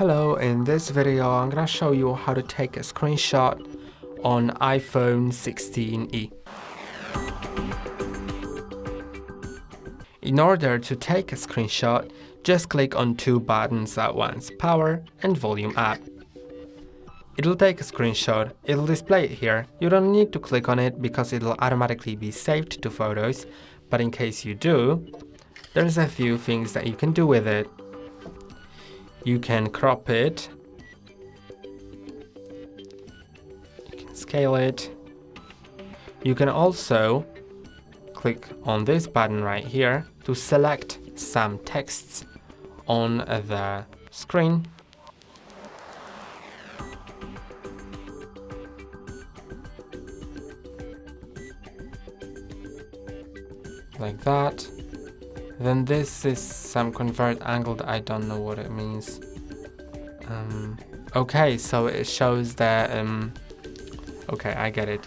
Hello, in this video I'm gonna show you how to take a screenshot on iPhone 16e. In order to take a screenshot, just click on two buttons at once, Power and Volume Up. It'll take a screenshot, it'll display it here. You don't need to click on it because it'll automatically be saved to photos, but in case you do, there's a few things that you can do with it. You can crop it, you can scale it, you can also click on this button right here to select some texts on the screen. Like that. Then this is some convert angled, I don't know what it means. Okay, so it shows that, okay, I get it.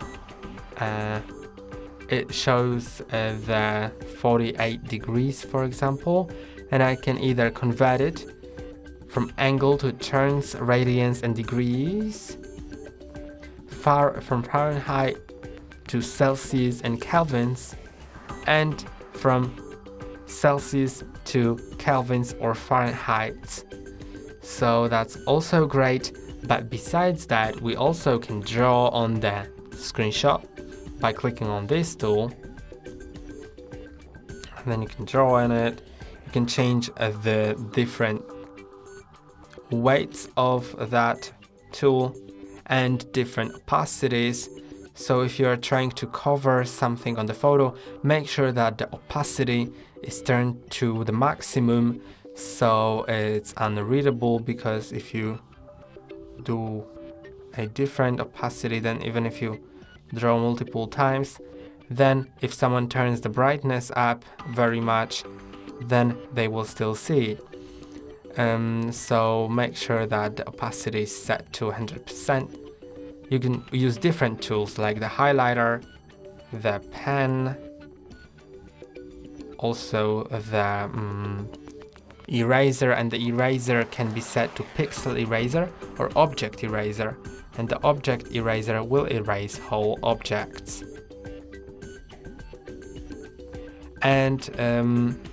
It shows the 48 degrees, for example, and I can either convert it from angle to turns, radians and degrees, from Fahrenheit to Celsius and Kelvins, and from Celsius to Kelvins or Fahrenheit. So that's also great, but besides that, we also can draw on the screenshot by clicking on this tool, and then you can draw on it. You can change the different weights of that tool and different opacities. So if you are trying to cover something on the photo, make sure that the opacity is turned to the maximum so it's unreadable, because if you do a different opacity, then even if you draw multiple times, then if someone turns the brightness up very much, then they will still see it. So make sure that the opacity is set to 100%. You can use different tools like the highlighter, the pen, also the eraser, and the eraser can be set to pixel eraser or object eraser, and the object eraser will erase whole objects. And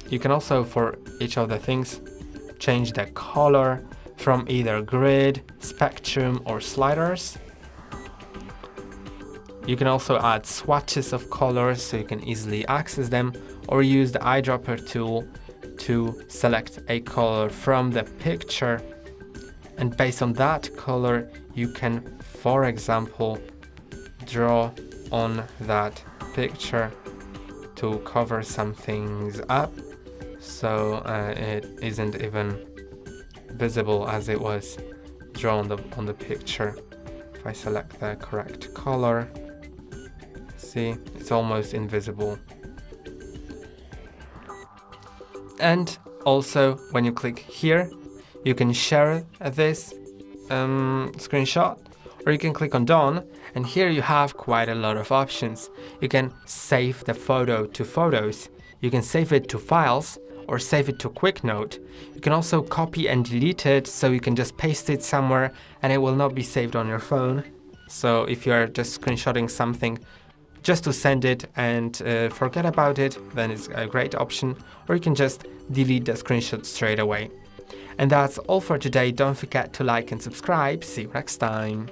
you can also, for each of the things, change the color from either grid, spectrum or sliders. You can also add swatches of colors so you can easily access them, or use the eyedropper tool to select a color from the picture, and based on that color you can, for example, draw on that picture to cover some things up so it isn't even visible as it was drawn on the picture. If I select the correct color, see, it's almost invisible. And also, when you click here, you can share this screenshot, or you can click on Done, and here you have quite a lot of options. You can save the photo to Photos, you can save it to Files, or save it to Quick Note. You can also copy and delete it, so you can just paste it somewhere and it will not be saved on your phone. So if you are just screenshotting something just to send it and forget about it, then it's a great option, or you can just delete the screenshot straight away. And that's all for today. Don't forget to like and subscribe. See you next time.